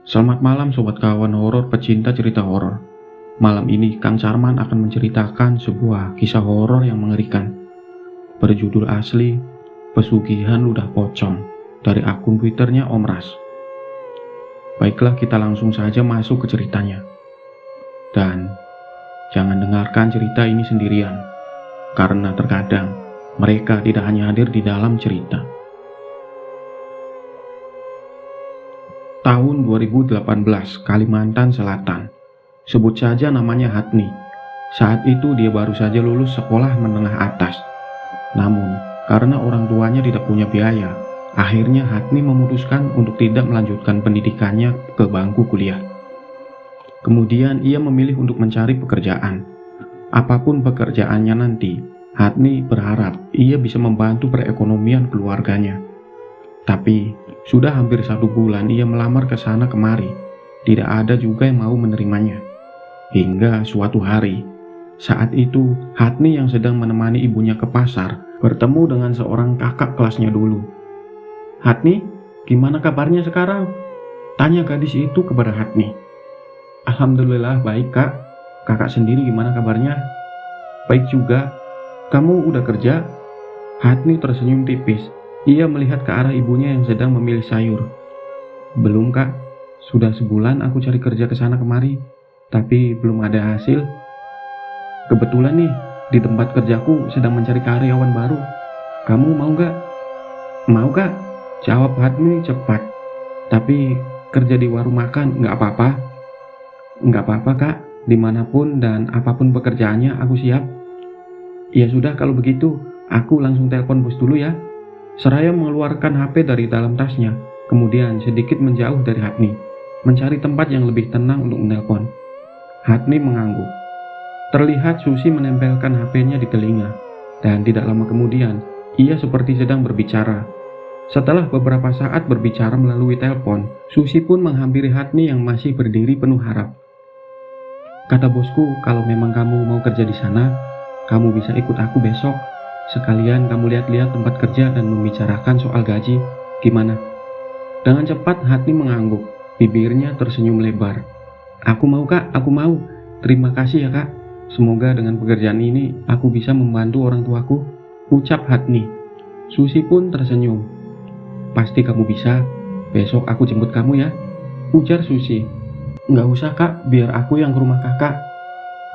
Selamat malam sobat kawan horor pecinta cerita horor. Malam ini Kang Sarman akan menceritakan sebuah kisah horor yang mengerikan. Berjudul asli Pesugihan Ludah Pocong dari akun Twitternya Om Ras. Baiklah, kita langsung saja masuk ke ceritanya. Dan jangan dengarkan cerita ini sendirian, karena terkadang mereka tidak hanya hadir di dalam cerita. Tahun 2018, Kalimantan Selatan. Sebut saja namanya Hatni. Saat itu dia baru saja lulus sekolah menengah atas. Namun, karena orang tuanya tidak punya biaya, akhirnya Hatni memutuskan untuk tidak melanjutkan pendidikannya ke bangku kuliah. Kemudian ia memilih untuk mencari pekerjaan. Apapun pekerjaannya nanti, Hatni berharap ia bisa membantu perekonomian keluarganya. Tapi, sudah hampir 1 bulan ia melamar ke sana kemari. Tidak ada juga yang mau menerimanya. Hingga suatu hari, saat itu Hatni yang sedang menemani ibunya ke pasar bertemu dengan seorang kakak kelasnya dulu. "Hatni, gimana kabarnya sekarang?" tanya gadis itu kepada Hatni. "Alhamdulillah baik kak. Kakak sendiri gimana kabarnya?" "Baik juga. Kamu udah kerja?" Hatni tersenyum tipis. Ia melihat ke arah ibunya yang sedang memilih sayur. "Belum kak, sudah sebulan aku cari kerja ke sana kemari, tapi belum ada hasil. Kebetulan nih, di tempat kerjaku sedang mencari karyawan baru. Kamu mau gak?" "Mau kak," jawab Hatni cepat. "Tapi kerja di warung makan gak apa-apa?" "Gak apa-apa kak, dimanapun dan apapun pekerjaannya aku siap." "Ya sudah kalau begitu, aku langsung telepon bos dulu ya." Seraya mengeluarkan HP dari dalam tasnya, kemudian sedikit menjauh dari Hatni, mencari tempat yang lebih tenang untuk menelpon. Hatni mengangguk. Terlihat Susi menempelkan HP-nya di telinga, dan tidak lama kemudian, ia seperti sedang berbicara. Setelah beberapa saat berbicara melalui telepon, Susi pun menghampiri Hatni yang masih berdiri penuh harap. "Kata bosku, kalau memang kamu mau kerja di sana, kamu bisa ikut aku besok. Sekalian kamu lihat-lihat tempat kerja dan membicarakan soal gaji. Gimana?" Dengan cepat Hatni mengangguk, bibirnya tersenyum lebar. "Aku mau kak, aku mau. Terima kasih ya kak. Semoga dengan pekerjaan ini aku bisa membantu orang tuaku," ucap Hatni. Susi pun tersenyum. "Pasti kamu bisa. Besok aku jemput kamu ya," ujar Susi. "Nggak usah kak, biar aku yang ke rumah kakak.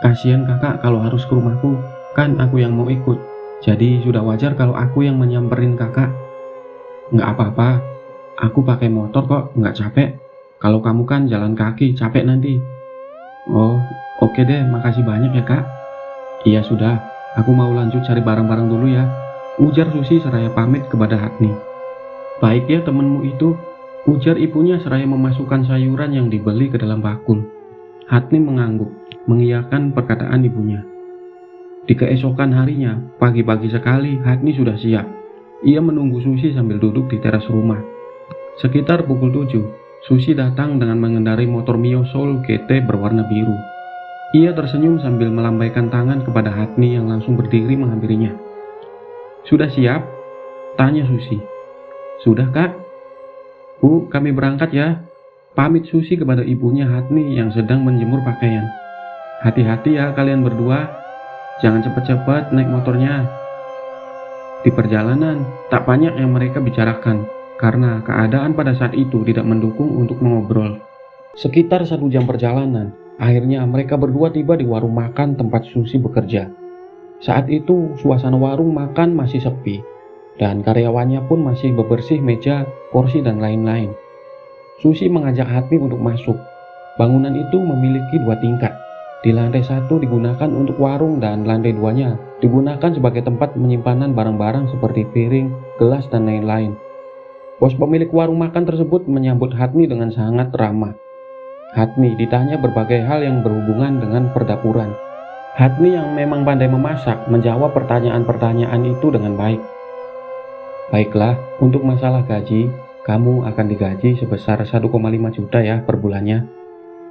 Kasihan kakak kalau harus ke rumahku, kan aku yang mau ikut. Jadi sudah wajar kalau aku yang menyamperin kakak." "Nggak apa-apa, aku pakai motor kok, nggak capek. Kalau kamu kan jalan kaki, capek nanti." "Oh, oke deh, makasih banyak ya kak." "Iya sudah, aku mau lanjut cari barang-barang dulu ya," ujar Susi seraya pamit kepada Hatni. "Baik ya temenmu itu," ujar ibunya seraya memasukkan sayuran yang dibeli ke dalam bakul. Hatni mengangguk, mengiyakan perkataan ibunya. Di keesokan harinya, pagi-pagi sekali Hatni sudah siap. Ia menunggu Susi sambil duduk di teras rumah. Sekitar pukul 7, Susi datang dengan mengendarai motor Mio Soul GT berwarna biru. Ia tersenyum sambil melambaikan tangan kepada Hatni yang langsung berdiri menghampirinya. "Sudah siap?" tanya Susi. "Sudah kak." "Bu, kami berangkat ya," pamit Susi kepada ibunya Hatni yang sedang menjemur pakaian. "Hati-hati ya kalian berdua. Jangan cepat-cepat naik motornya." Di perjalanan, tak banyak yang mereka bicarakan, karena keadaan pada saat itu tidak mendukung untuk mengobrol. Sekitar 1 jam perjalanan, akhirnya mereka berdua tiba di warung makan tempat Susi bekerja. Saat itu, suasana warung makan masih sepi, dan karyawannya pun masih bebersih meja, kursi, dan lain-lain. Susi mengajak Hatni untuk masuk. Bangunan itu memiliki 2 tingkat. Di lantai 1 digunakan untuk warung dan lantai 2-nya digunakan sebagai tempat penyimpanan barang-barang seperti piring, gelas, dan lain-lain. Bos pemilik warung makan tersebut menyambut Hatni dengan sangat ramah. Hatni ditanya berbagai hal yang berhubungan dengan perdapuran. Hatni yang memang pandai memasak menjawab pertanyaan-pertanyaan itu dengan baik. "Baiklah, untuk masalah gaji, kamu akan digaji sebesar 1,5 juta ya per bulannya.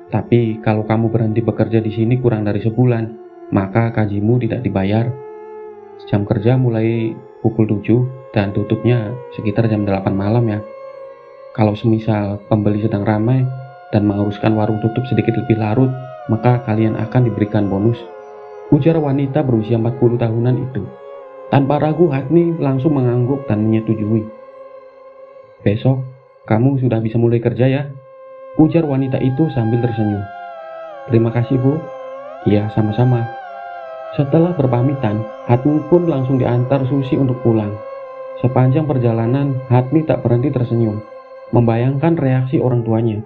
Tapi kalau kamu berhenti bekerja di sini kurang dari sebulan, maka gajimu tidak dibayar. Jam kerja mulai pukul 7 dan tutupnya sekitar jam 8 malam ya. Kalau semisal pembeli sedang ramai, dan menguruskan warung tutup sedikit lebih larut, maka kalian akan diberikan bonus, ujar wanita berusia 40 tahunan itu. Tanpa ragu, Hatni langsung mengangguk dan menyetujui. Besok, kamu sudah bisa mulai kerja ya, ujar wanita itu sambil tersenyum. Terima kasih, Bu. Iya, sama-sama. Setelah berpamitan, Hatmi pun langsung diantar Susi untuk pulang. Sepanjang perjalanan, Hatmi tak berhenti tersenyum, membayangkan reaksi orang tuanya.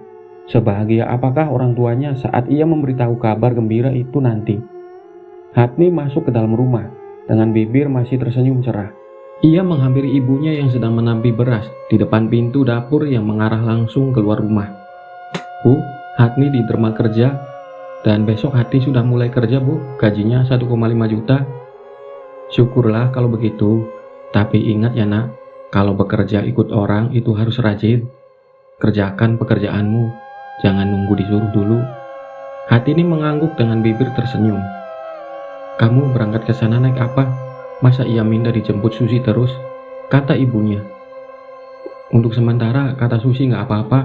Sebahagia apakah orang tuanya saat ia memberitahu kabar gembira itu nanti? Hatmi masuk ke dalam rumah, dengan bibir masih tersenyum cerah. Ia menghampiri ibunya yang sedang menampi beras di depan pintu dapur yang mengarah langsung keluar rumah. Bu, Hatmi diterima kerja. Dan besok Hati sudah mulai kerja, Bu. Gajinya 1,5 juta. Syukurlah kalau begitu. Tapi ingat ya nak, kalau bekerja ikut orang itu harus rajin. Kerjakan pekerjaanmu, jangan nunggu disuruh dulu. Hati ini mengangguk dengan bibir tersenyum. Kamu berangkat ke sana naik apa? Masa ia minta dijemput Susi terus? Kata ibunya. Untuk sementara, kata Susi nggak apa-apa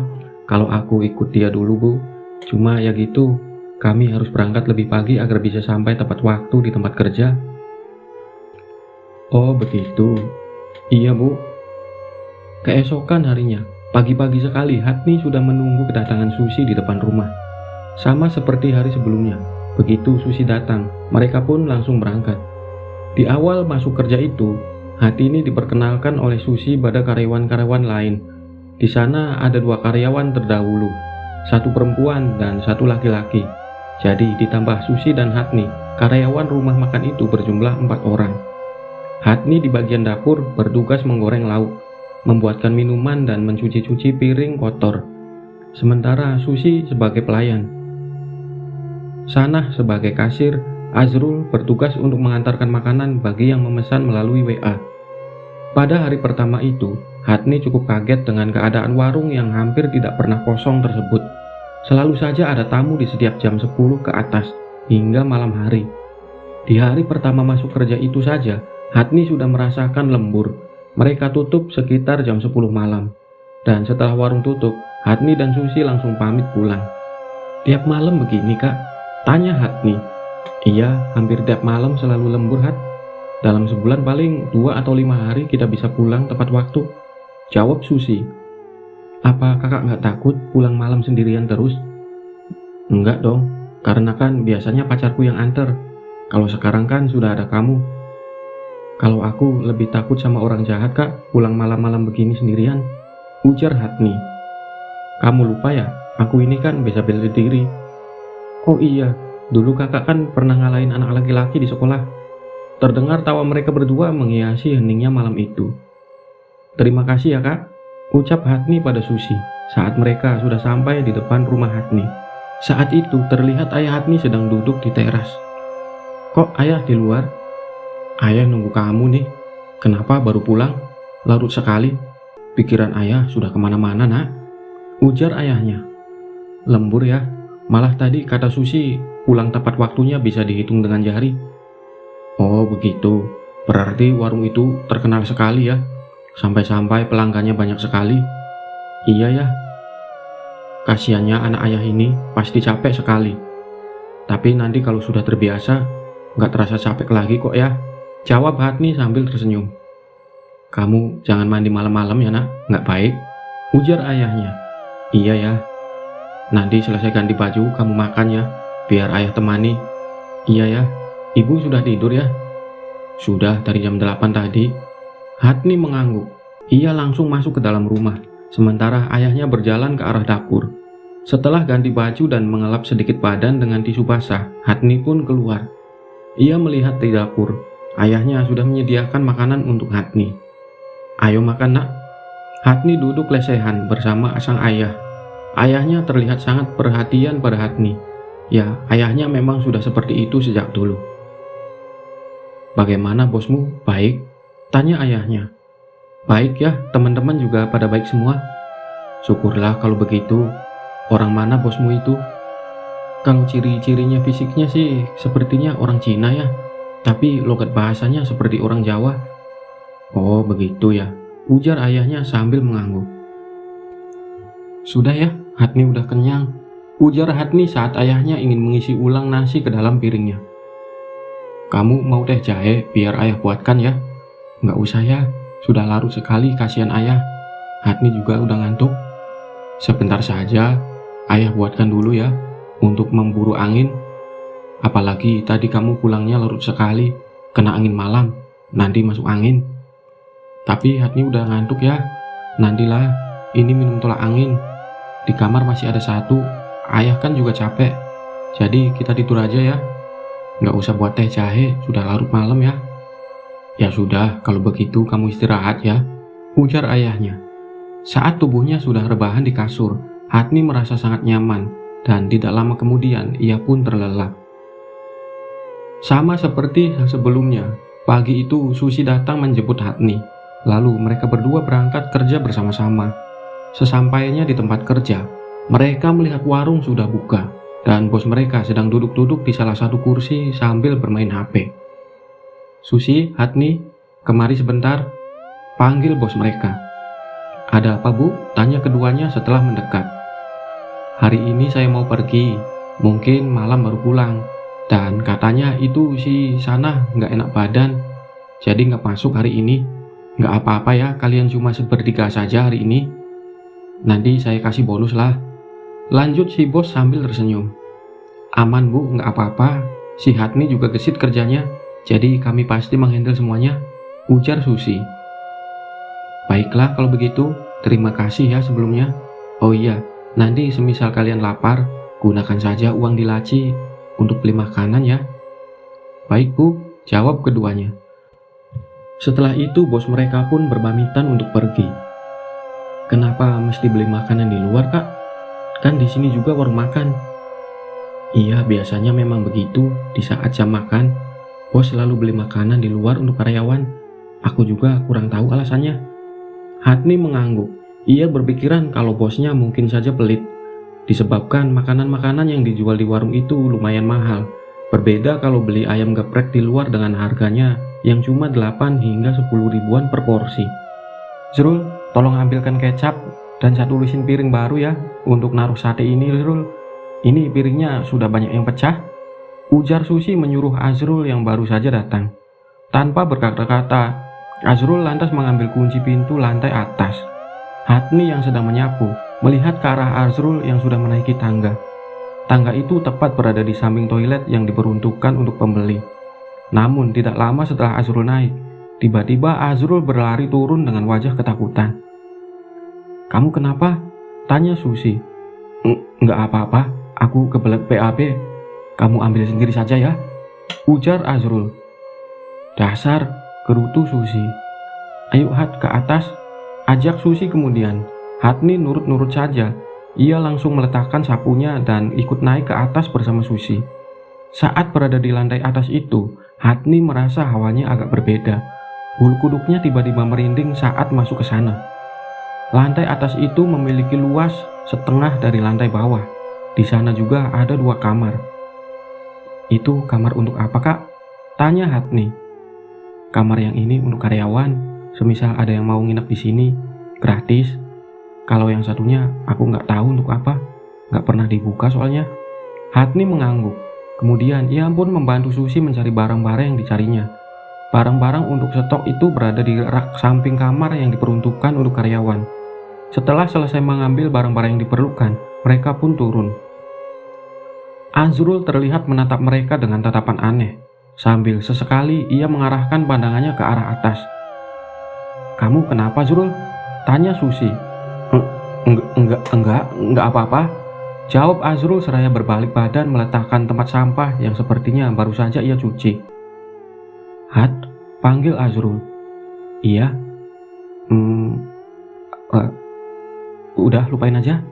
kalau aku ikut dia dulu, Bu. Cuma ya gitu, kami harus berangkat lebih pagi agar bisa sampai tepat waktu di tempat kerja. Oh begitu. Iya, Bu. Keesokan harinya, pagi-pagi sekali Hatni sudah menunggu kedatangan Susi di depan rumah. Sama seperti hari sebelumnya, begitu Susi datang, mereka pun langsung berangkat. Di awal masuk kerja itu, Hatni diperkenalkan oleh Susi pada karyawan-karyawan lain. Di sana ada 2 karyawan terdahulu, 1 perempuan dan 1 laki-laki. Jadi ditambah Susi dan Hatni, karyawan rumah makan itu berjumlah 4 orang. Hatni di bagian dapur bertugas menggoreng lauk, membuatkan minuman dan mencuci-cuci piring kotor. Sementara Susi sebagai pelayan. Sanah sebagai kasir, Azrul bertugas untuk mengantarkan makanan bagi yang memesan melalui WA. Pada hari pertama itu, Hatni cukup kaget dengan keadaan warung yang hampir tidak pernah kosong tersebut. Selalu saja ada tamu di setiap jam 10 ke atas, hingga malam hari. Di hari pertama masuk kerja itu saja, Hatni sudah merasakan lembur. Mereka tutup sekitar jam 10 malam. Dan setelah warung tutup, Hatni dan Susi langsung pamit pulang. Tiap malam begini, Kak? Tanya Hatni. Iya, hampir tiap malam selalu lembur, Hat. Dalam sebulan paling 2 atau 5 hari kita bisa pulang tepat waktu, jawab Susi. Apa kakak nggak takut pulang malam sendirian terus? Enggak dong, karena kan biasanya pacarku yang anter. Kalau sekarang kan sudah ada kamu. Kalau aku lebih takut sama orang jahat, Kak, pulang malam-malam begini sendirian, ujar Hatni. Kamu lupa ya, aku ini kan bisa bela diri. Oh iya, dulu kakak kan pernah ngalahin anak laki-laki di sekolah. Terdengar tawa mereka berdua menghiasi heningnya malam itu. Terima kasih ya, Kak, ucap Hatni pada Susi saat mereka sudah sampai di depan rumah Hatni. Saat itu terlihat ayah Hatni sedang duduk di teras. Kok ayah di luar? Ayah nunggu kamu nih. Kenapa baru pulang? Larut sekali. Pikiran ayah sudah kemana-mana, nak, ujar ayahnya. Lembur ya, malah tadi kata Susi pulang tepat waktunya bisa dihitung dengan jari. Oh begitu, berarti warung itu terkenal sekali ya. Sampai-sampai pelanggannya banyak sekali. Iya ya. Kasiannya anak ayah ini pasti capek sekali. Tapi nanti kalau sudah terbiasa, nggak terasa capek lagi kok ya, jawab Hatni sambil tersenyum. Kamu jangan mandi malam-malam ya nak, nggak baik, ujar ayahnya. Iya ya. Nanti selesai ganti baju kamu makan ya, biar ayah temani. Iya ya. Ibu sudah tidur ya? Sudah dari jam 8 tadi. Hatni mengangguk. Ia langsung masuk ke dalam rumah, sementara ayahnya berjalan ke arah dapur. Setelah ganti baju dan mengelap sedikit badan dengan tisu basah, Hatni pun keluar. Ia melihat di dapur, ayahnya sudah menyediakan makanan untuk Hatni. Ayo makan nak. Hatni duduk lesehan bersama sang ayah. Ayahnya terlihat sangat perhatian pada Hatni. Ya, ayahnya memang sudah seperti itu sejak dulu. Bagaimana bosmu? Baik? Tanya ayahnya. Baik ya, teman-teman juga pada baik semua. Syukurlah kalau begitu. Orang mana bosmu itu? Kalau ciri-cirinya fisiknya sih sepertinya orang Cina ya, tapi logat bahasanya seperti orang Jawa. Oh begitu ya, ujar ayahnya sambil mengangguk. Sudah ya, Hatni udah kenyang. ujar Hatni saat ayahnya ingin mengisi ulang nasi ke dalam piringnya. Kamu mau teh jahe biar ayah buatkan ya? Nggak usah ya, sudah larut sekali, kasihan ayah. Hatni juga udah ngantuk. Sebentar saja, ayah buatkan dulu ya, untuk memburu angin. Apalagi tadi kamu pulangnya larut sekali, kena angin malam, nanti masuk angin. Tapi Hatni udah ngantuk ya, nantilah, ini minum tolak angin. Di kamar masih ada satu, ayah kan juga capek, jadi kita tidur aja ya. Nggak usah buat teh jahe, sudah larut malam ya. Ya sudah, kalau begitu kamu istirahat ya, ujar ayahnya. Saat tubuhnya sudah rebahan di kasur, Hatni merasa sangat nyaman, dan tidak lama kemudian ia pun terlelap. Sama seperti sebelumnya, pagi itu Susi datang menjemput Hatni, lalu mereka berdua berangkat kerja bersama-sama. Sesampainya di tempat kerja, mereka melihat warung sudah buka, dan bos mereka sedang duduk-duduk di salah satu kursi sambil bermain HP. Susi, Hatni, kemari sebentar, panggil bos mereka. Ada apa bu? Tanya keduanya setelah mendekat. Hari ini saya mau pergi, mungkin malam baru pulang, dan katanya itu si Sana nggak enak badan, jadi nggak masuk hari ini. Nggak apa-apa ya, kalian cuma sepertiga saja hari ini. Nanti saya kasih bonus lah. Lanjut si bos sambil tersenyum. Aman bu, nggak apa-apa. Si Hatni juga gesit kerjanya, jadi kami pasti menghandle semuanya, ujar Susi. Baiklah kalau begitu, terima kasih ya sebelumnya. Oh iya, nanti semisal kalian lapar, gunakan saja uang di laci untuk beli makanan ya. Baik bu, jawab keduanya. Setelah itu bos mereka pun berpamitan untuk pergi. Kenapa mesti beli makanan di luar kak? Kan di sini juga warung makan. Iya, biasanya memang begitu. Di saat jam makan, bos selalu beli makanan di luar untuk karyawan. Aku juga kurang tahu alasannya. Hatni mengangguk. Ia berpikiran kalau bosnya mungkin saja pelit, disebabkan makanan-makanan yang dijual di warung itu lumayan mahal. Berbeda kalau beli ayam geprek di luar dengan harganya yang cuma 8 hingga 10 ribuan per porsi. Zrul, tolong ambilkan kecap dan satu lusin piring baru ya untuk naruh sate ini, Zrul. Ini piringnya sudah banyak yang pecah, ujar Susi menyuruh Azrul yang baru saja datang. Tanpa berkata-kata, Azrul lantas mengambil kunci pintu lantai atas. Hatni yang sedang menyapu melihat ke arah Azrul yang sudah menaiki tangga. Tangga itu tepat berada di samping toilet yang diperuntukkan untuk pembeli. Namun tidak lama setelah Azrul naik, tiba-tiba Azrul berlari turun dengan wajah ketakutan. Kamu kenapa? Tanya Susi. Enggak apa-apa, aku kebelet PAB. Kamu ambil sendiri saja ya, ujar Azrul. Dasar, gerutu Susi. Ayo Hat, ke atas, ajak Susi kemudian. Hatni nurut-nurut saja. Ia langsung meletakkan sapunya dan ikut naik ke atas bersama Susi. Saat berada di lantai atas itu, Hatni merasa hawanya agak berbeda. Bulu kuduknya tiba-tiba merinding saat masuk ke sana. Lantai atas itu memiliki luas setengah dari lantai bawah. Di sana juga ada 2 kamar. Itu kamar untuk apa kak? Tanya Hatni. Kamar yang ini untuk karyawan, semisal ada yang mau nginep di sini, gratis. Kalau yang satunya aku nggak tahu untuk apa, nggak pernah dibuka soalnya. Hatni mengangguk. Kemudian ia pun membantu Susi mencari barang-barang yang dicarinya. Barang-barang untuk stok itu berada di rak samping kamar yang diperuntukkan untuk karyawan. Setelah selesai mengambil barang-barang yang diperlukan, mereka pun turun. Azrul terlihat menatap mereka dengan tatapan aneh. Sambil sesekali ia mengarahkan pandangannya ke arah atas. Kamu kenapa Zrul? Tanya Susi. Enggak apa-apa, jawab Azrul seraya berbalik badan meletakkan tempat sampah yang sepertinya baru saja ia cuci. Hat, panggil Azrul. Iya. Udah lupain aja.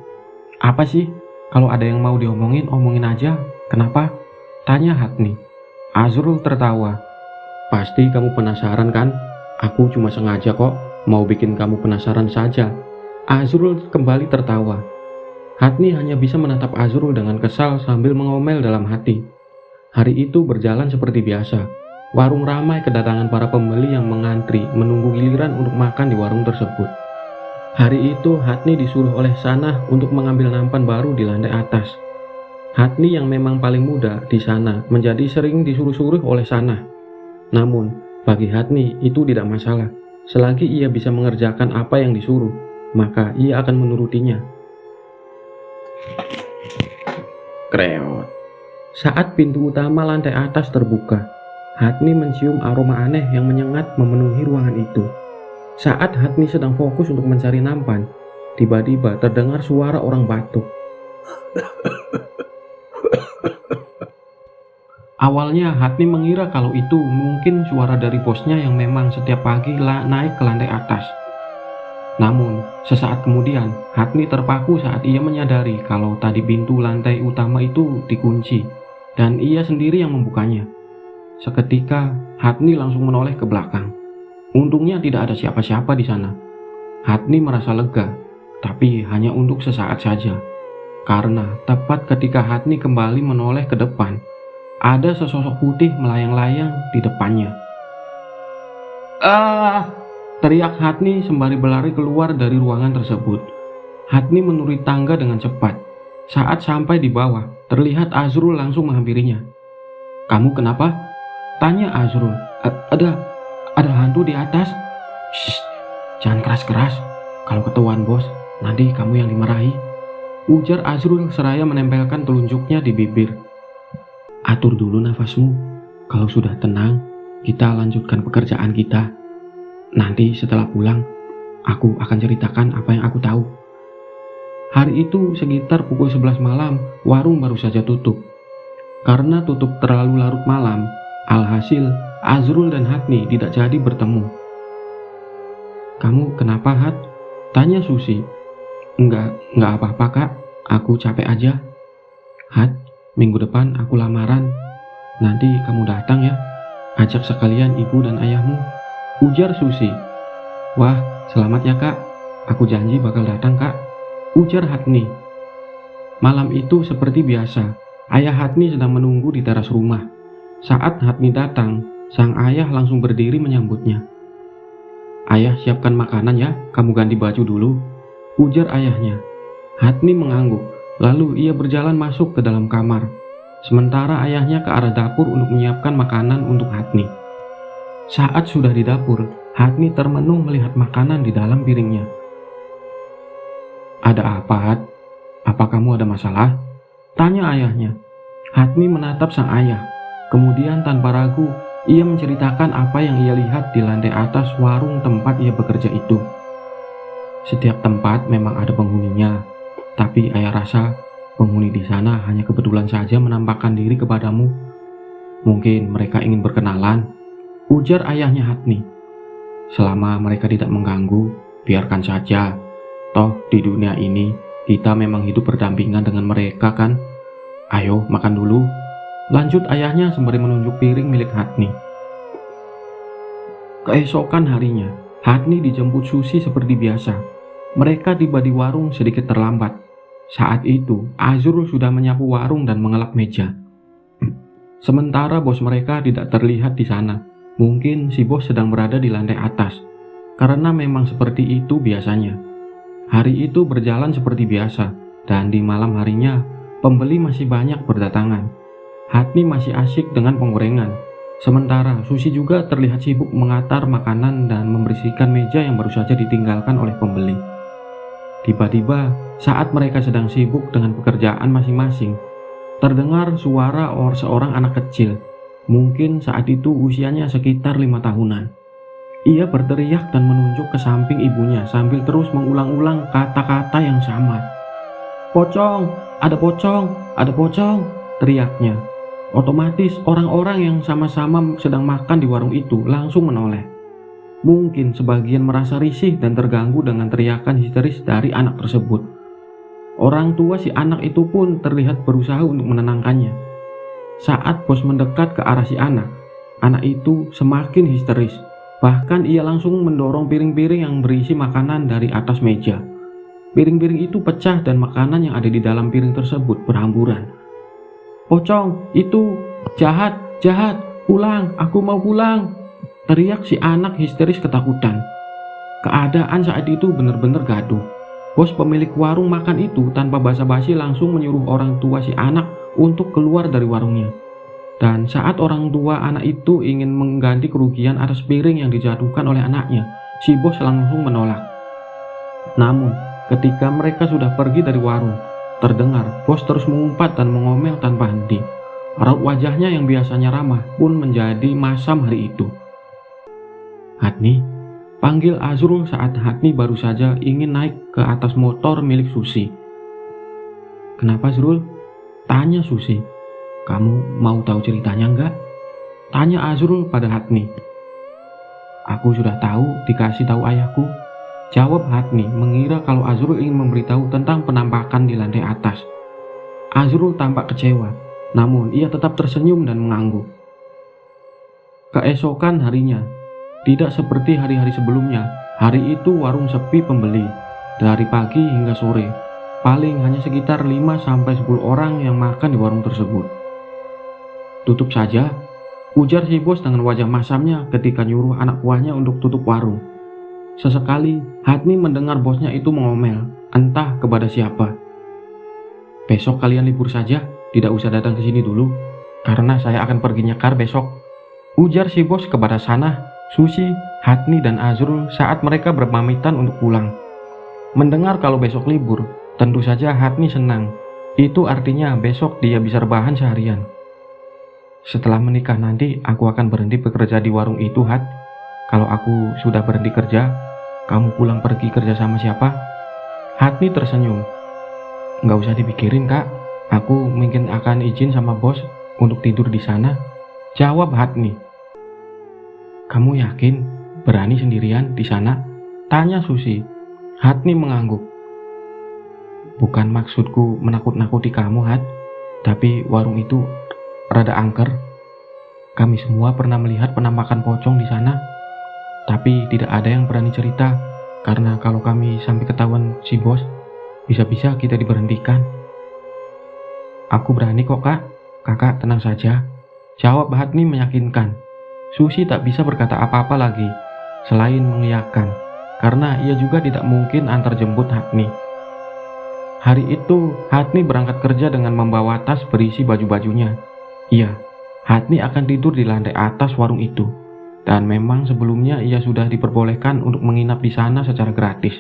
Apa sih? Kalau ada yang mau diomongin, omongin aja. Kenapa? Tanya Hatni. Azrul tertawa. Pasti kamu penasaran kan? Aku cuma sengaja kok, mau bikin kamu penasaran saja. Azrul kembali tertawa. Hatni hanya bisa menatap Azrul dengan kesal sambil mengomel dalam hati. Hari itu berjalan seperti biasa. Warung ramai kedatangan para pembeli yang mengantri menunggu giliran untuk makan di warung tersebut. Hari itu Hatni disuruh oleh Sanah untuk mengambil nampan baru di lantai atas. Hatni yang memang paling muda di sana menjadi sering disuruh-suruh oleh Sanah. Namun, bagi Hatni itu tidak masalah. Selagi ia bisa mengerjakan apa yang disuruh, maka ia akan menurutinya. Kreot. Saat pintu utama lantai atas terbuka, Hatni mencium aroma aneh yang menyengat memenuhi ruangan itu. Saat Hatni sedang fokus untuk mencari nampan, tiba-tiba terdengar suara orang batuk. Awalnya Hatni mengira kalau itu mungkin suara dari bosnya yang memang setiap pagi naik ke lantai atas. Namun, sesaat kemudian, Hatni terpaku saat ia menyadari kalau tadi pintu lantai utama itu dikunci, dan ia sendiri yang membukanya. Seketika, Hatni langsung menoleh ke belakang. Untungnya tidak ada siapa-siapa di sana. Hatni merasa lega, tapi hanya untuk sesaat saja. Karena tepat ketika Hatni kembali menoleh ke depan, ada sesosok putih melayang-layang di depannya. "Ah!" teriak Hatni sembari berlari keluar dari ruangan tersebut. Hatni menuruni tangga dengan cepat. Saat sampai di bawah, terlihat Azrul langsung menghampirinya. "Kamu kenapa?" tanya Azrul. Ada hantu di atas." "Shh, jangan keras-keras. Kalau ketahuan bos, nanti kamu yang dimarahi," ujar Azrul seraya menempelkan telunjuknya di bibir. "Atur dulu nafasmu. Kalau sudah tenang, kita lanjutkan pekerjaan kita. Nanti setelah pulang, aku akan ceritakan apa yang aku tahu." Hari itu sekitar pukul 11 malam, warung baru saja tutup. Karena tutup terlalu larut malam, alhasil Azrul dan Hatni tidak jadi bertemu. "Kamu kenapa, Hat?" tanya Susi. Enggak apa-apa kak, aku capek aja." "Hat, minggu depan aku lamaran. Nanti kamu datang ya. Ajak sekalian ibu dan ayahmu," ujar Susi. "Wah, selamat ya kak. Aku janji bakal datang kak," ujar Hatni. Malam itu seperti biasa, ayah Hatni sedang menunggu di teras rumah. Saat Hatni datang, sang ayah langsung berdiri menyambutnya. "Ayah siapkan makanan ya, kamu ganti baju dulu," ujar ayahnya. Hatni mengangguk, lalu ia berjalan masuk ke dalam kamar. Sementara ayahnya ke arah dapur untuk menyiapkan makanan untuk Hatni. Saat sudah di dapur, Hatni termenung melihat makanan di dalam piringnya. "Ada apa, Hat? Apa kamu ada masalah?" tanya ayahnya. Hatni menatap sang ayah. Kemudian tanpa ragu, ia menceritakan apa yang ia lihat di lantai atas warung tempat ia bekerja itu. "Setiap tempat memang ada penghuninya, tapi ayah rasa penghuni di sana hanya kebetulan saja menampakkan diri kepadamu. Mungkin mereka ingin berkenalan," ujar ayahnya Hatni. "Selama mereka tidak mengganggu, biarkan saja. Toh di dunia ini kita memang hidup berdampingan dengan mereka kan. Ayo makan dulu," lanjut ayahnya sembari menunjuk piring milik Hatni. Keesokan harinya, Hatni dijemput Susi seperti biasa. Mereka tiba di warung sedikit terlambat. Saat itu, Azrul sudah menyapu warung dan mengelap meja. Sementara bos mereka tidak terlihat di sana. Mungkin si bos sedang berada di lantai atas, karena memang seperti itu biasanya. Hari itu berjalan seperti biasa, dan di malam harinya, pembeli masih banyak berdatangan. Hatni masih asyik dengan penggorengan. Sementara Susi juga terlihat sibuk mengatar makanan dan membersihkan meja yang baru saja ditinggalkan oleh pembeli. Tiba-tiba, saat mereka sedang sibuk dengan pekerjaan masing-masing, terdengar suara seorang anak kecil. Mungkin saat itu usianya sekitar 5 tahunan. Ia berteriak dan menunjuk ke samping ibunya sambil terus mengulang-ulang kata-kata yang sama. "Pocong, ada pocong, ada pocong," teriaknya. Otomatis orang-orang yang sama-sama sedang makan di warung itu langsung menoleh. Mungkin sebagian merasa risih dan terganggu dengan teriakan histeris dari anak tersebut. Orang tua si anak itu pun terlihat berusaha untuk menenangkannya. Saat bos mendekat ke arah si anak itu semakin histeris. Bahkan ia langsung mendorong piring-piring yang berisi makanan dari atas meja. Piring-piring itu pecah dan makanan yang ada di dalam piring tersebut berhamburan. "Pocong, itu jahat, jahat, pulang, aku mau pulang," teriak si anak histeris ketakutan. Keadaan saat itu benar-benar gaduh. Bos pemilik warung makan itu tanpa basa-basi langsung menyuruh orang tua si anak untuk keluar dari warungnya. Dan saat orang tua anak itu ingin mengganti kerugian atas piring yang dijatuhkan oleh anaknya, si bos langsung menolak. Namun, ketika mereka sudah pergi dari warung, terdengar bos terus mengumpat dan mengomel tanpa henti. Raut wajahnya yang biasanya ramah pun menjadi masam hari itu. "Hatni," panggil Azrul saat Hatni baru saja ingin naik ke atas motor milik Susi. "Kenapa, Zrul?" tanya Susi. "Kamu mau tahu ceritanya enggak?" tanya Azrul pada Hatni. "Aku sudah tahu, dikasih tahu ayahku," jawab Hatni, mengira kalau Azrul ingin memberitahu tentang penampakan di lantai atas. Azrul tampak kecewa, namun ia tetap tersenyum dan mengangguk. Keesokan harinya, tidak seperti hari-hari sebelumnya, hari itu warung sepi pembeli. Dari pagi hingga sore, paling hanya sekitar 5-10 orang yang makan di warung tersebut. "Tutup saja," ujar si bos dengan wajah masamnya ketika nyuruh anak buahnya untuk tutup warung. Sesekali, Hatni mendengar bosnya itu mengomel, entah kepada siapa. "Besok kalian libur saja, tidak usah datang ke sini dulu, karena saya akan pergi nyekar besok," ujar si bos kepada Sanah, Susi, Hatni, dan Azrul saat mereka berpamitan untuk pulang. Mendengar kalau besok libur, tentu saja Hatni senang. Itu artinya besok dia bisa rebahan seharian. "Setelah menikah nanti aku akan berhenti bekerja di warung itu, Hat. Kalau aku sudah berhenti kerja, kamu pulang pergi kerja sama siapa?" Hatni tersenyum. "Nggak usah dipikirin, Kak. Aku mungkin akan izin sama bos untuk tidur di sana," jawab Hatni. "Kamu yakin berani sendirian di sana?" tanya Susi. Hatni mengangguk. "Bukan maksudku menakut-nakuti kamu, Hat. Tapi warung itu rada angker. Kami semua pernah melihat penampakan pocong di sana. Tapi tidak ada yang berani cerita, karena kalau kami sampai ketahuan si bos, bisa-bisa kita diberhentikan." "Aku berani kok, Kak. Kakak tenang saja," jawab Hatni meyakinkan. Susi tak bisa berkata apa-apa lagi, selain mengiyakan, karena ia juga tidak mungkin antar jemput Hatni. Hari itu, Hatni berangkat kerja dengan membawa tas berisi baju-bajunya. Iya, Hatni akan tidur di lantai atas warung itu. Dan memang sebelumnya ia sudah diperbolehkan untuk menginap di sana secara gratis.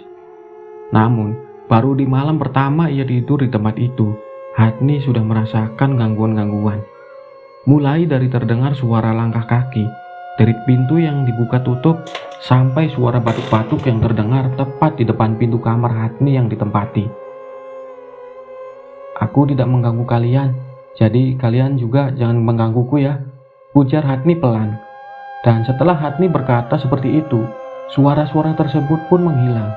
Namun, baru di malam pertama ia tidur di tempat itu, Hatni sudah merasakan gangguan-gangguan. Mulai dari terdengar suara langkah kaki, dari pintu yang dibuka tutup, sampai suara batuk-batuk yang terdengar tepat di depan pintu kamar Hatni yang ditempati. "Aku tidak mengganggu kalian, jadi kalian juga jangan menggangguku ya," ujar Hatni pelan. Dan setelah Hatni berkata seperti itu, suara-suara tersebut pun menghilang.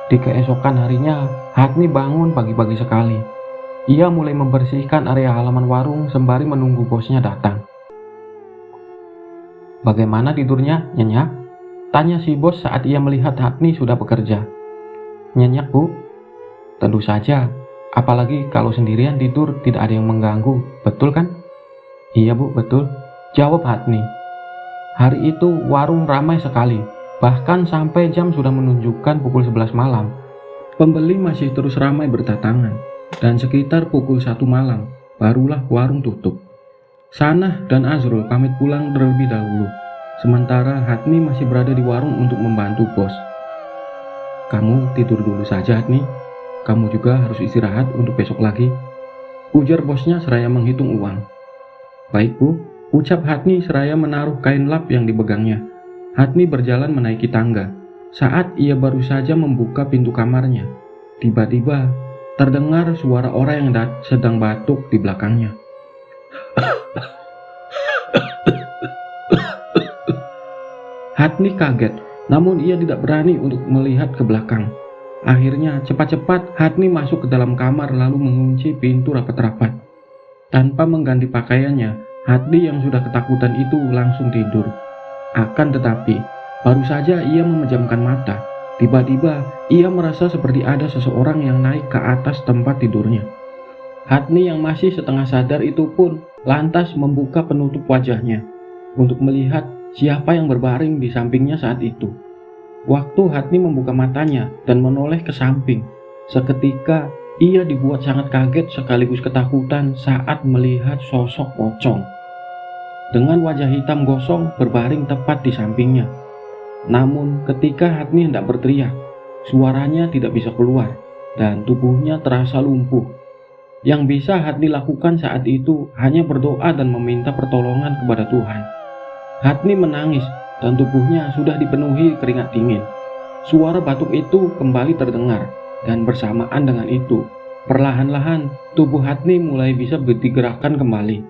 Di keesokan harinya, Hatni bangun pagi-pagi sekali. Ia mulai membersihkan area halaman warung sembari menunggu bosnya datang. "Bagaimana tidurnya, Nyenyak?" tanya si bos saat ia melihat Hatni sudah bekerja. "Nyenyak, Bu." "Tentu saja, apalagi kalau sendirian tidur tidak ada yang mengganggu, betul kan?" "Iya, Bu, betul," jawab Hatni. Hari itu warung ramai sekali, bahkan sampai jam sudah menunjukkan pukul 11 malam. Pembeli masih terus ramai berdatangan, dan sekitar pukul 1 malam, barulah warung tutup. Sanah dan Azrul pamit pulang terlebih dahulu, sementara Hatni masih berada di warung untuk membantu bos. "Kamu tidur dulu saja, Hatni. Kamu juga harus istirahat untuk besok lagi," ujar bosnya seraya menghitung uang. "Baik, Bu," ucap Hatni seraya menaruh kain lap yang dipegangnya. Hatni berjalan menaiki tangga. Saat ia baru saja membuka pintu kamarnya, tiba-tiba terdengar suara orang yang sedang batuk di belakangnya. Hatni kaget, namun ia tidak berani untuk melihat ke belakang. Akhirnya cepat-cepat Hatni masuk ke dalam kamar lalu mengunci pintu rapat-rapat. Tanpa mengganti pakaiannya, Hatni yang sudah ketakutan itu langsung tidur. Akan tetapi, baru saja ia memejamkan mata, tiba-tiba ia merasa seperti ada seseorang yang naik ke atas tempat tidurnya. Hatni yang masih setengah sadar itu pun lantas membuka penutup wajahnya untuk melihat siapa yang berbaring di sampingnya saat itu. Waktu Hatni membuka matanya dan menoleh ke samping, seketika Ia dibuat sangat kaget sekaligus ketakutan saat melihat sosok pocong dengan wajah hitam gosong berbaring tepat di sampingnya. Namun ketika Hatni hendak berteriak, suaranya tidak bisa keluar dan tubuhnya terasa lumpuh. Yang bisa Hatni lakukan saat itu hanya berdoa dan meminta pertolongan kepada Tuhan. Hatni menangis dan tubuhnya sudah dipenuhi keringat dingin. Suara batuk itu kembali terdengar dan bersamaan dengan itu, perlahan-lahan tubuh Hatni mulai bisa digerakkan kembali.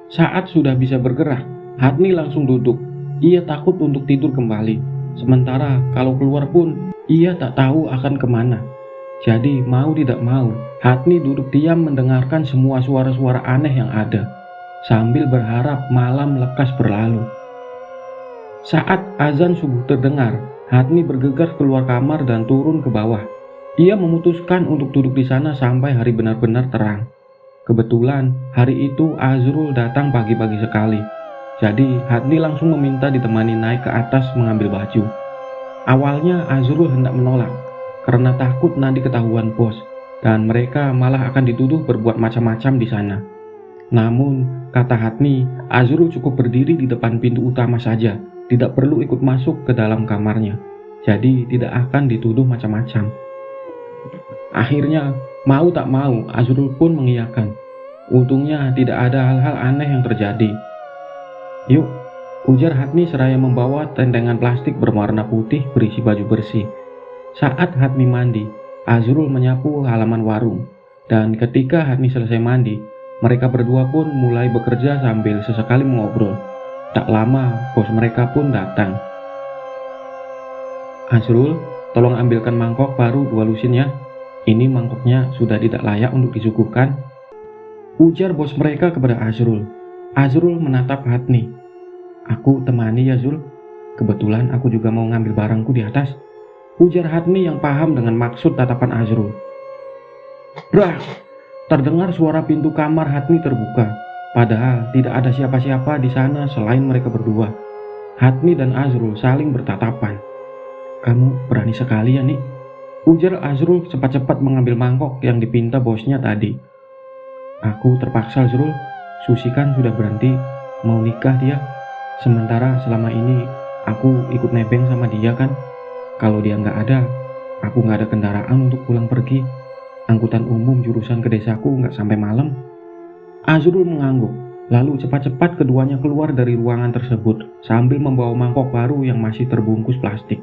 Saat sudah bisa bergerak, Hatni langsung duduk. Ia takut untuk tidur kembali. Sementara kalau keluar pun, ia tak tahu akan kemana. Jadi mau tidak mau, Hatni duduk diam mendengarkan semua suara-suara aneh yang ada, sambil berharap malam lekas berlalu. Saat azan subuh terdengar, Hatni bergegas keluar kamar dan turun ke bawah. Ia memutuskan untuk duduk di sana sampai hari benar-benar terang. Kebetulan hari itu Azrul datang pagi-pagi sekali. Jadi Hatni langsung meminta ditemani naik ke atas mengambil baju. Awalnya Azrul hendak menolak karena takut nanti ketahuan bos dan mereka malah akan dituduh berbuat macam-macam di sana. Namun kata Hatni, Azrul cukup berdiri di depan pintu utama saja, tidak perlu ikut masuk ke dalam kamarnya. Jadi tidak akan dituduh macam-macam. Akhirnya mau tak mau Azrul pun mengiyakan. Untungnya tidak ada hal-hal aneh yang terjadi. Yuk, ujar Hatni seraya membawa tendengan plastik berwarna putih berisi baju bersih. Saat Hatni mandi, Azrul menyapu halaman warung. Dan ketika Hatni selesai mandi, mereka berdua pun mulai bekerja sambil sesekali mengobrol. Tak lama, bos mereka pun datang. Azrul, tolong ambilkan mangkok baru 2 lusin ya. Ini mangkoknya sudah tidak layak untuk disuguhkan, ujar bos mereka kepada Azrul. Azrul menatap Hatni. Aku temani ya Zul, kebetulan aku juga mau ngambil barangku di atas, ujar Hatni yang paham dengan maksud tatapan Azrul. Brak! Terdengar suara pintu kamar Hatni terbuka. Padahal tidak ada siapa-siapa di sana selain mereka berdua. Hatni dan Azrul saling bertatapan. Kamu berani sekali ya, Nik, ujar Azrul cepat-cepat mengambil mangkok yang dipinta bosnya tadi. Aku terpaksa Azrul, Susi kan sudah berhenti, mau nikah dia. Sementara selama ini aku ikut nebeng sama dia kan. Kalau dia nggak ada, aku nggak ada kendaraan untuk pulang pergi. Angkutan umum jurusan ke desaku nggak sampai malam. Azrul mengangguk, lalu cepat-cepat keduanya keluar dari ruangan tersebut sambil membawa mangkok baru yang masih terbungkus plastik.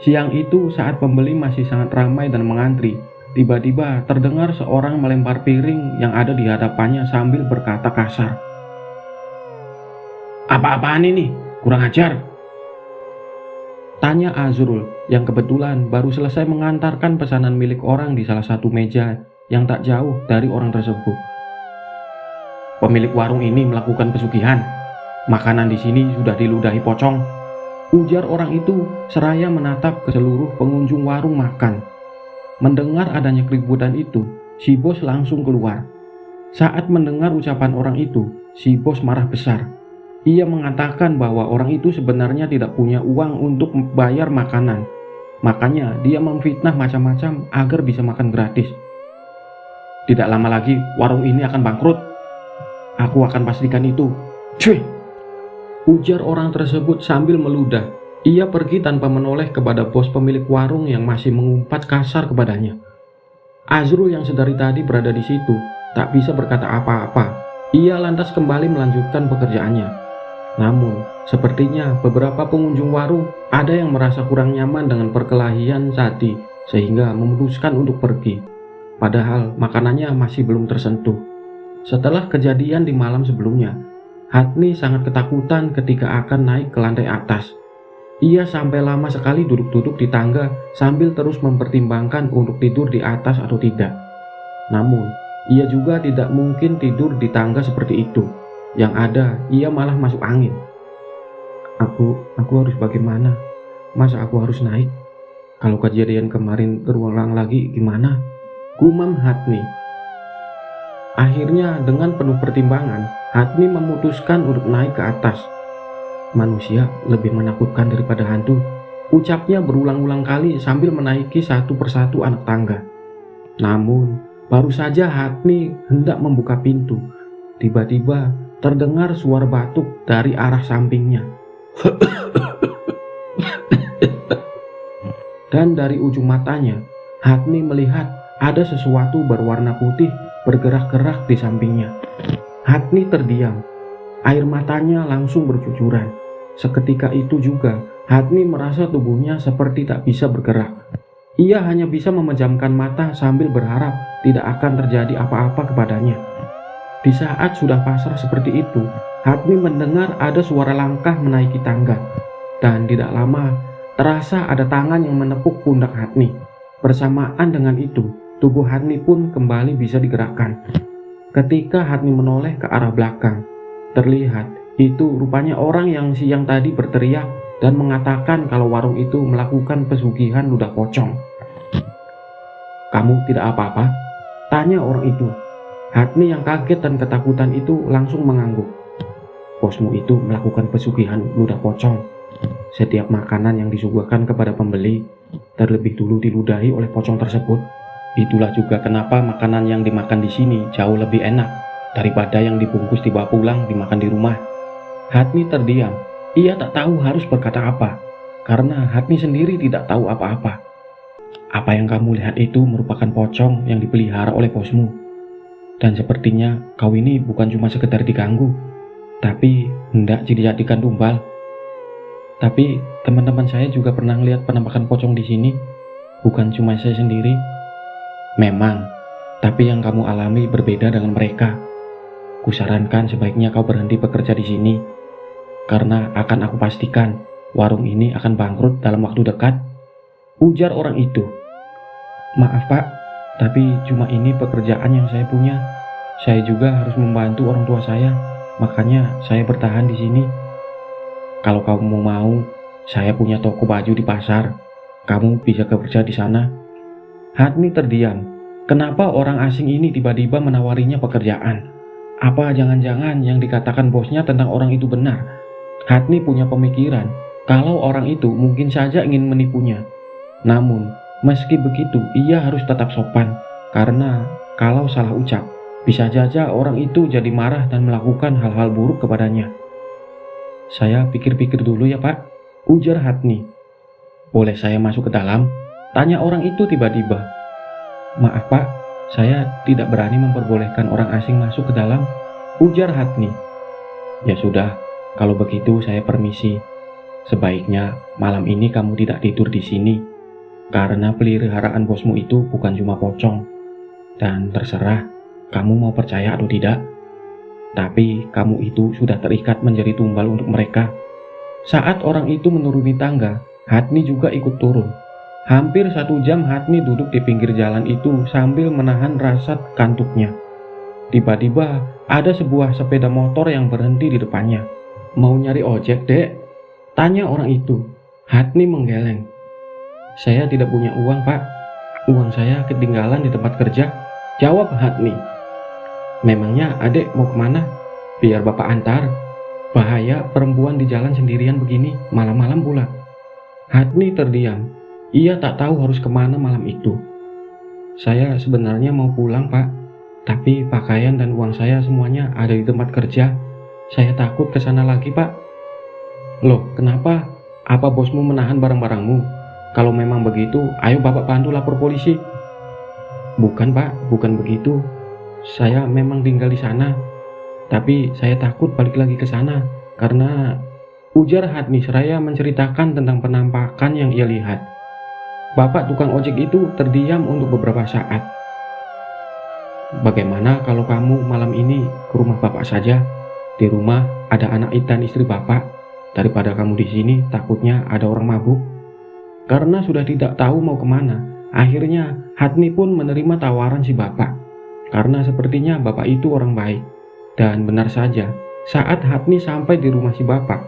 Siang itu saat pembeli masih sangat ramai dan mengantri, tiba-tiba terdengar seorang melempar piring yang ada di hadapannya sambil berkata kasar. Apa-apaan ini? Kurang ajar, tanya Azrul yang kebetulan baru selesai mengantarkan pesanan milik orang di salah satu meja yang tak jauh dari orang tersebut. Pemilik warung ini melakukan pesugihan. Makanan di sini sudah diludahi pocong, ujar orang itu seraya menatap ke seluruh pengunjung warung makan. Mendengar adanya keributan itu, si bos langsung keluar. Saat mendengar ucapan orang itu, si bos marah besar. Ia mengatakan bahwa orang itu sebenarnya tidak punya uang untuk membayar makanan. Makanya dia memfitnah macam-macam agar bisa makan gratis. Tidak lama lagi warung ini akan bangkrut. Aku akan pastikan itu. Cuy! Ujar orang tersebut sambil meludah. Ia pergi tanpa menoleh kepada bos pemilik warung yang masih mengumpat kasar kepadanya. Azrul yang sedari tadi berada di situ tak bisa berkata apa-apa. Ia lantas kembali melanjutkan pekerjaannya. Namun, sepertinya beberapa pengunjung warung ada yang merasa kurang nyaman dengan perkelahian tadi sehingga memutuskan untuk pergi. Padahal makanannya masih belum tersentuh. Setelah kejadian di malam sebelumnya, Hatni sangat ketakutan ketika akan naik ke lantai atas. Ia sampai lama sekali duduk-duduk di tangga sambil terus mempertimbangkan untuk tidur di atas atau tidak. Namun, ia juga tidak mungkin tidur di tangga seperti itu. Yang ada, ia malah masuk angin. Aku harus bagaimana? Masa aku harus naik? Kalau kejadian kemarin terulang lagi gimana? Gumam Hatni. Akhirnya dengan penuh pertimbangan, Hatni memutuskan untuk naik ke atas. Manusia lebih menakutkan daripada hantu, ucapnya berulang-ulang kali sambil menaiki satu persatu anak tangga. Namun, baru saja Hatni hendak membuka pintu, tiba-tiba terdengar suara batuk dari arah sampingnya. Dan dari ujung matanya, Hatni melihat ada sesuatu berwarna putih bergerak-gerak di sampingnya. Hatni terdiam. Air matanya langsung bercucuran. Seketika itu juga, Hatni merasa tubuhnya seperti tak bisa bergerak. Ia hanya bisa memejamkan mata sambil berharap tidak akan terjadi apa-apa kepadanya. Di saat sudah pasrah seperti itu, Hatni mendengar ada suara langkah menaiki tangga. Dan tidak lama, terasa ada tangan yang menepuk pundak Hatni. Bersamaan dengan itu, tubuh Hatni pun kembali bisa digerakkan. Ketika Hatni menoleh ke arah belakang, terlihat itu rupanya orang yang siang tadi berteriak dan mengatakan kalau warung itu melakukan pesugihan ludah pocong. "Kamu tidak apa-apa?" tanya orang itu. Hatni yang kaget dan ketakutan itu langsung mengangguk. "Bosmu itu melakukan pesugihan ludah pocong. Setiap makanan yang disuguhkan kepada pembeli terlebih dulu diludahi oleh pocong tersebut. Itulah juga kenapa makanan yang dimakan di sini jauh lebih enak daripada yang dibungkus dibawa pulang dimakan di rumah." Hatni terdiam. Ia tak tahu harus berkata apa, karena Hatni sendiri tidak tahu apa-apa. "Apa yang kamu lihat itu merupakan pocong yang dipelihara oleh bosmu. Dan sepertinya kau ini bukan cuma sekedar diganggu, tapi hendak dijadikan tumbal. Tapi teman-teman saya juga pernah melihat penampakan pocong di sini, bukan cuma saya sendiri." "Memang, tapi yang kamu alami berbeda dengan mereka. Kusarankan sebaiknya kau berhenti bekerja di sini, karena akan aku pastikan warung ini akan bangkrut dalam waktu dekat," ujar orang itu. "Maaf Pak, tapi cuma ini pekerjaan yang saya punya. Saya juga harus membantu orang tua saya, makanya saya bertahan di sini. Kalau kamu mau, saya punya toko baju di pasar. Kamu bisa kerja di sana." Hatni terdiam. Kenapa orang asing ini tiba-tiba menawarinya pekerjaan? Apa jangan-jangan yang dikatakan bosnya tentang orang itu benar? Hatni punya pemikiran kalau orang itu mungkin saja ingin menipunya. Namun, meski begitu, ia harus tetap sopan, karena kalau salah ucap, bisa saja orang itu jadi marah dan melakukan hal-hal buruk kepadanya. "Saya pikir-pikir dulu ya Pak," ujar Hatni. "Boleh saya masuk ke dalam?" tanya orang itu tiba-tiba. "Maaf Pak, saya tidak berani memperbolehkan orang asing masuk ke dalam," ujar Hatni. "Ya sudah, kalau begitu saya permisi. Sebaiknya malam ini kamu tidak tidur di sini, karena peliharaan bosmu itu bukan cuma pocong. Dan terserah kamu mau percaya atau tidak, tapi kamu itu sudah terikat menjadi tumbal untuk mereka." Saat orang itu menuruni tangga, Hatni juga ikut turun. Hampir 1 jam Hatni duduk di pinggir jalan itu sambil menahan rasa kantuknya. Tiba-tiba ada sebuah sepeda motor yang berhenti di depannya. "Mau nyari ojek, Dek?" tanya orang itu. Hatni menggeleng. "Saya tidak punya uang, Pak. Uang saya ketinggalan di tempat kerja," jawab Hatni. "Memangnya adek mau kemana? Biar bapak antar. Bahaya perempuan di jalan sendirian begini, malam-malam pula." Hatni terdiam. Ia tak tahu harus kemana malam itu. "Saya sebenarnya mau pulang, Pak. Tapi pakaian dan uang saya semuanya ada di tempat kerja. Saya takut ke sana lagi, Pak." "Loh, kenapa? Apa bosmu menahan barang-barangmu? Kalau memang begitu, ayo bapak bantu lapor polisi." "Bukan, Pak, bukan begitu. Saya memang tinggal di sana. Tapi saya takut balik lagi ke sana karena," ujar Hatni seraya menceritakan tentang penampakan yang ia lihat. Bapak tukang ojek itu terdiam untuk beberapa saat. "Bagaimana kalau kamu malam ini ke rumah bapak saja? Di rumah ada anak dan istri bapak. Daripada kamu di sini takutnya ada orang mabuk." Karena sudah tidak tahu mau kemana, akhirnya Hatni pun menerima tawaran si bapak. Karena sepertinya bapak itu orang baik. Dan benar saja, saat Hatni sampai di rumah si bapak,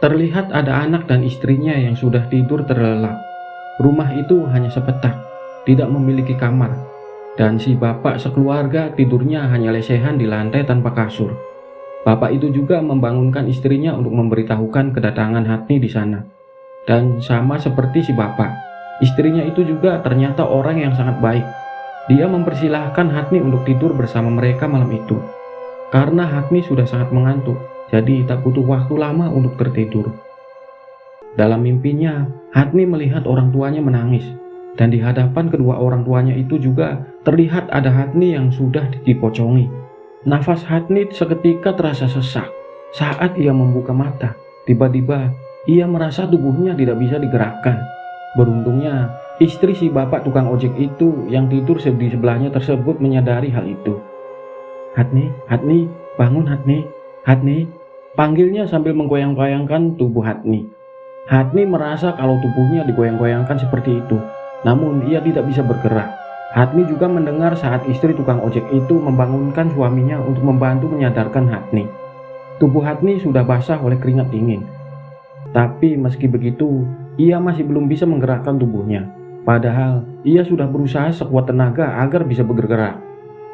terlihat ada anak dan istrinya yang sudah tidur terlelap. Rumah itu hanya sepetak, tidak memiliki kamar, dan si bapak sekeluarga tidurnya hanya lesehan di lantai tanpa kasur. Bapak itu juga membangunkan istrinya untuk memberitahukan kedatangan Hatni di sana. Dan sama seperti si bapak, istrinya itu juga ternyata orang yang sangat baik. Dia mempersilahkan Hatni untuk tidur bersama mereka malam itu. Karena Hatni sudah sangat mengantuk, jadi tak butuh waktu lama untuk tertidur. Dalam mimpinya, Hatni melihat orang tuanya menangis, dan di hadapan kedua orang tuanya itu juga terlihat ada Hatni yang sudah dipocongi. Nafas Hatni seketika terasa sesak saat ia membuka mata. Tiba-tiba, ia merasa tubuhnya tidak bisa digerakkan. Beruntungnya, istri si bapak tukang ojek itu yang tidur di sebelahnya tersebut menyadari hal itu. Hatni, Hatni, bangun Hatni, Hatni, panggilnya sambil menggoyang-goyangkan tubuh Hatni. Hatni merasa kalau tubuhnya digoyang-goyangkan seperti itu, namun ia tidak bisa bergerak. Hatni juga mendengar saat istri tukang ojek itu membangunkan suaminya untuk membantu menyadarkan Hatni. Tubuh Hatni sudah basah oleh keringat dingin. Tapi meski begitu, ia masih belum bisa menggerakkan tubuhnya. Padahal ia sudah berusaha sekuat tenaga agar bisa bergerak.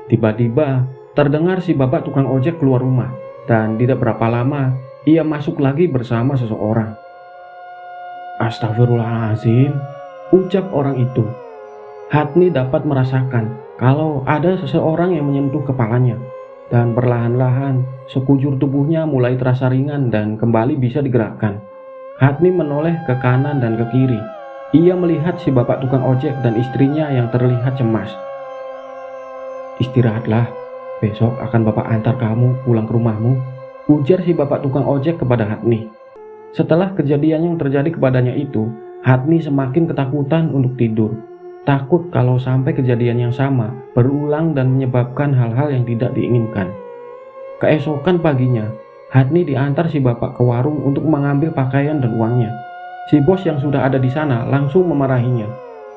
Tiba-tiba terdengar si bapak tukang ojek keluar rumah, dan tidak berapa lama ia masuk lagi bersama seseorang. Astagfirullahaladzim, ucap orang itu. Hatni dapat merasakan kalau ada seseorang yang menyentuh kepalanya, dan perlahan-lahan sekujur tubuhnya mulai terasa ringan dan kembali bisa digerakkan. Hatni menoleh ke kanan dan ke kiri. Ia melihat si bapak tukang ojek dan istrinya yang terlihat cemas. Istirahatlah, besok akan bapak antar kamu pulang ke rumahmu, ujar si bapak tukang ojek kepada Hatni. Setelah kejadian yang terjadi kepadanya itu, Hatni semakin ketakutan untuk tidur. Takut kalau sampai kejadian yang sama berulang dan menyebabkan hal-hal yang tidak diinginkan. Keesokan paginya, Hatni diantar si bapak ke warung untuk mengambil pakaian dan uangnya. Si bos yang sudah ada di sana langsung memarahinya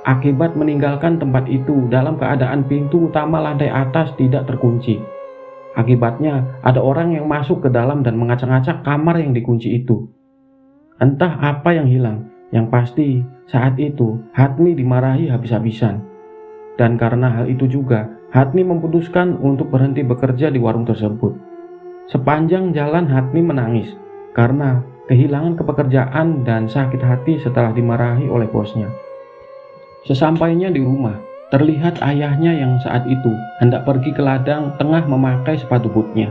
akibat meninggalkan tempat itu dalam keadaan pintu utama lantai atas tidak terkunci. Akibatnya ada orang yang masuk ke dalam dan mengacak-acak kamar yang dikunci itu. Entah apa yang hilang, yang pasti saat itu Hatni dimarahi habis-habisan. Dan karena hal itu juga, Hatni memutuskan untuk berhenti bekerja di warung tersebut. Sepanjang jalan Hatni menangis karena kehilangan pekerjaan dan sakit hati setelah dimarahi oleh bosnya. Sesampainya di rumah, terlihat ayahnya yang saat itu hendak pergi ke ladang tengah memakai sepatu bootnya.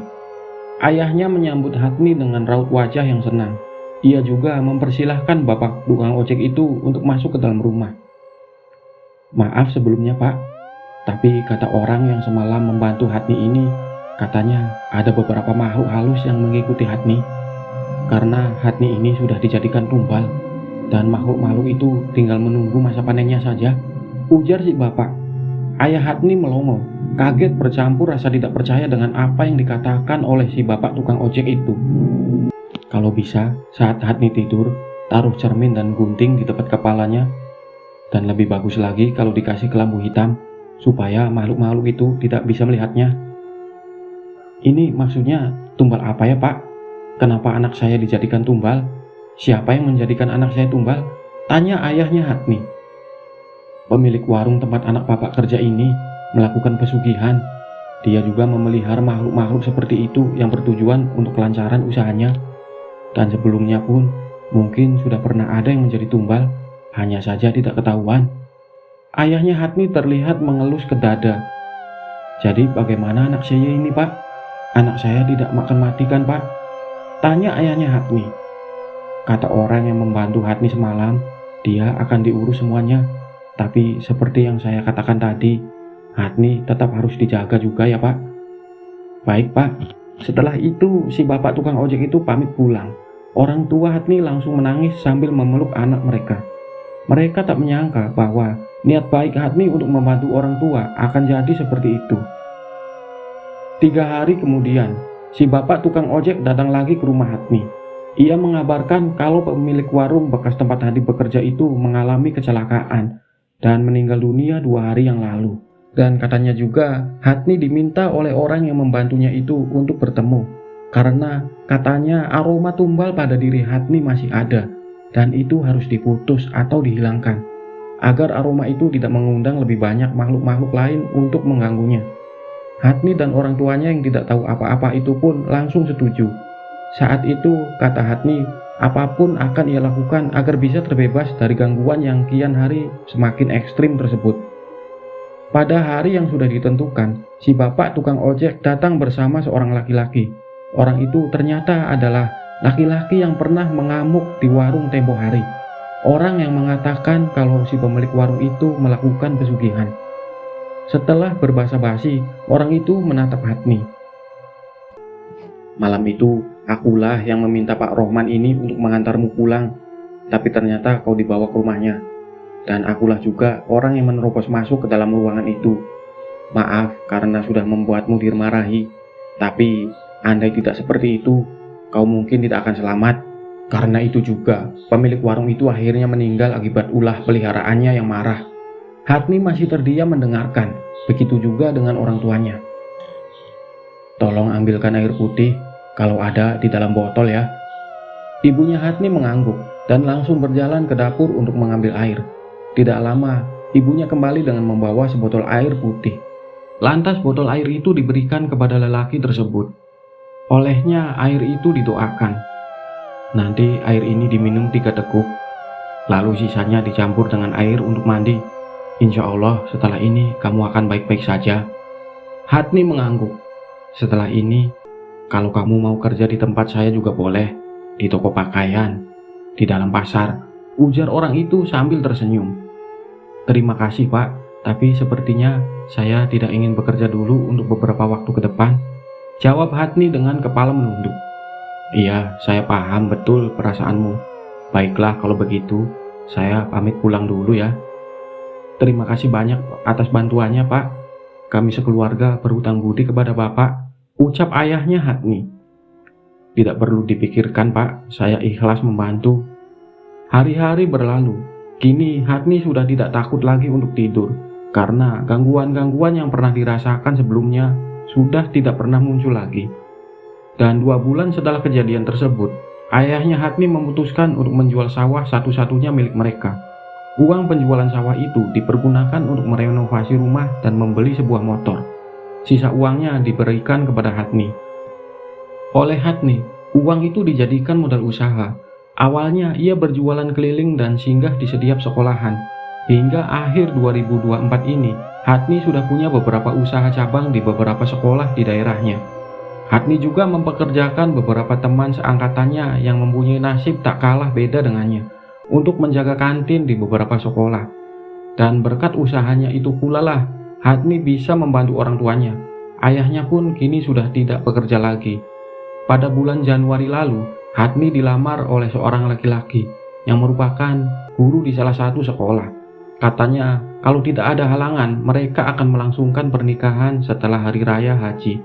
Ayahnya menyambut Hatni dengan raut wajah yang senang. Ia juga mempersilahkan bapak tukang ojek itu untuk masuk ke dalam rumah. Maaf sebelumnya pak, tapi kata orang yang semalam membantu Hatni ini, katanya ada beberapa makhluk halus yang mengikuti Hatni. Karena Hatni ini sudah dijadikan tumbal, dan makhluk-makhluk itu tinggal menunggu masa panennya saja, ujar si bapak. Ayah Hatni melongo, kaget bercampur rasa tidak percaya dengan apa yang dikatakan oleh si bapak tukang ojek itu. Kalau bisa, saat Hatni tidur, taruh cermin dan gunting di tepat kepalanya. Dan lebih bagus lagi kalau dikasih kelambu hitam, supaya makhluk-makhluk itu tidak bisa melihatnya. Ini maksudnya tumbal apa ya pak? Kenapa anak saya dijadikan tumbal? Siapa yang menjadikan anak saya tumbal? Tanya ayahnya Hatni. Pemilik warung tempat anak bapak kerja ini melakukan pesugihan. Dia juga memelihara makhluk-makhluk seperti itu yang bertujuan untuk kelancaran usahanya. Dan sebelumnya pun mungkin sudah pernah ada yang menjadi tumbal, hanya saja tidak ketahuan. Ayahnya Hatni terlihat mengelus ke dada. Jadi bagaimana anak saya ini pak? Anak saya tidak makan mati kan pak? Tanya ayahnya Hatni. Kata orang yang membantu Hatni semalam, dia akan diurus semuanya. Tapi seperti yang saya katakan tadi, Hatni tetap harus dijaga juga ya pak. Baik pak. Setelah itu si bapak tukang ojek itu pamit pulang. Orang tua Hatni langsung menangis sambil memeluk anak mereka. Mereka tak menyangka bahwa niat baik Hatni untuk membantu orang tua akan jadi seperti itu. 3 hari kemudian, si bapak tukang ojek datang lagi ke rumah Hatni. Ia mengabarkan kalau pemilik warung bekas tempat Hatni bekerja itu mengalami kecelakaan dan meninggal dunia 2 hari yang lalu. Dan katanya juga Hatni diminta oleh orang yang membantunya itu untuk bertemu. Karena katanya aroma tumbal pada diri Hatni masih ada dan itu harus diputus atau dihilangkan agar aroma itu tidak mengundang lebih banyak makhluk-makhluk lain untuk mengganggunya. Hatni dan orang tuanya yang tidak tahu apa-apa itu pun langsung setuju. Saat itu kata Hatni, apapun akan ia lakukan agar bisa terbebas dari gangguan yang kian hari semakin ekstrim tersebut. Pada hari yang sudah ditentukan, si bapak tukang ojek datang bersama seorang laki-laki. Orang itu ternyata adalah laki-laki yang pernah mengamuk di warung tempo hari. Orang yang mengatakan kalau si pemilik warung itu melakukan pesugihan. Setelah berbasa-basi, orang itu menatap Hatni. Malam itu, akulah yang meminta Pak Rohman ini untuk mengantarmu pulang. Tapi ternyata kau dibawa ke rumahnya. Dan akulah juga orang yang menerobos masuk ke dalam ruangan itu. Maaf karena sudah membuatmu dimarahi. Tapi, andai tidak seperti itu, kau mungkin tidak akan selamat. Karena itu juga, pemilik warung itu akhirnya meninggal akibat ulah peliharaannya yang marah. Hatni masih terdiam mendengarkan, begitu juga dengan orang tuanya. Tolong ambilkan air putih, kalau ada di dalam botol ya. Ibunya Hatni mengangguk dan langsung berjalan ke dapur untuk mengambil air. Tidak lama, ibunya kembali dengan membawa sebotol air putih. Lantas botol air itu diberikan kepada lelaki tersebut. Olehnya air itu didoakan. Nanti air ini diminum 3 teguk, lalu sisanya dicampur dengan air untuk mandi. Insya Allah setelah ini kamu akan baik-baik saja. Hatni mengangguk. Setelah ini, kalau kamu mau kerja di tempat saya juga boleh, di toko pakaian, di dalam pasar, ujar orang itu sambil tersenyum. Terima kasih Pak, tapi sepertinya saya tidak ingin bekerja dulu untuk beberapa waktu ke depan, jawab Hatni dengan kepala menunduk. Iya, saya paham betul perasaanmu. Baiklah kalau begitu, saya pamit pulang dulu ya. Terima kasih banyak atas bantuannya Pak. Kami sekeluarga berhutang budi kepada Bapak, ucap ayahnya Hatni. Tidak perlu dipikirkan Pak, saya ikhlas membantu. Hari-hari berlalu. Kini Hatni sudah tidak takut lagi untuk tidur, karena gangguan-gangguan yang pernah dirasakan sebelumnya sudah tidak pernah muncul lagi. Dan 2 bulan setelah kejadian tersebut, ayahnya Hatni memutuskan untuk menjual sawah satu-satunya milik mereka. Uang penjualan sawah itu dipergunakan untuk merenovasi rumah dan membeli sebuah motor. Sisa uangnya diberikan kepada Hatni. Oleh Hatni, uang itu dijadikan modal usaha. Awalnya ia berjualan keliling dan singgah di setiap sekolahan. Hingga akhir 2024 ini, Hatni sudah punya beberapa usaha cabang di beberapa sekolah di daerahnya. Hatni juga mempekerjakan beberapa teman seangkatannya yang mempunyai nasib tak kalah beda dengannya untuk menjaga kantin di beberapa sekolah. Dan berkat usahanya itu pula lah, Hatni bisa membantu orang tuanya. Ayahnya pun kini sudah tidak bekerja lagi. Pada bulan Januari lalu, Hatni dilamar oleh seorang laki-laki yang merupakan guru di salah satu sekolah. Katanya, kalau tidak ada halangan, mereka akan melangsungkan pernikahan setelah hari raya haji.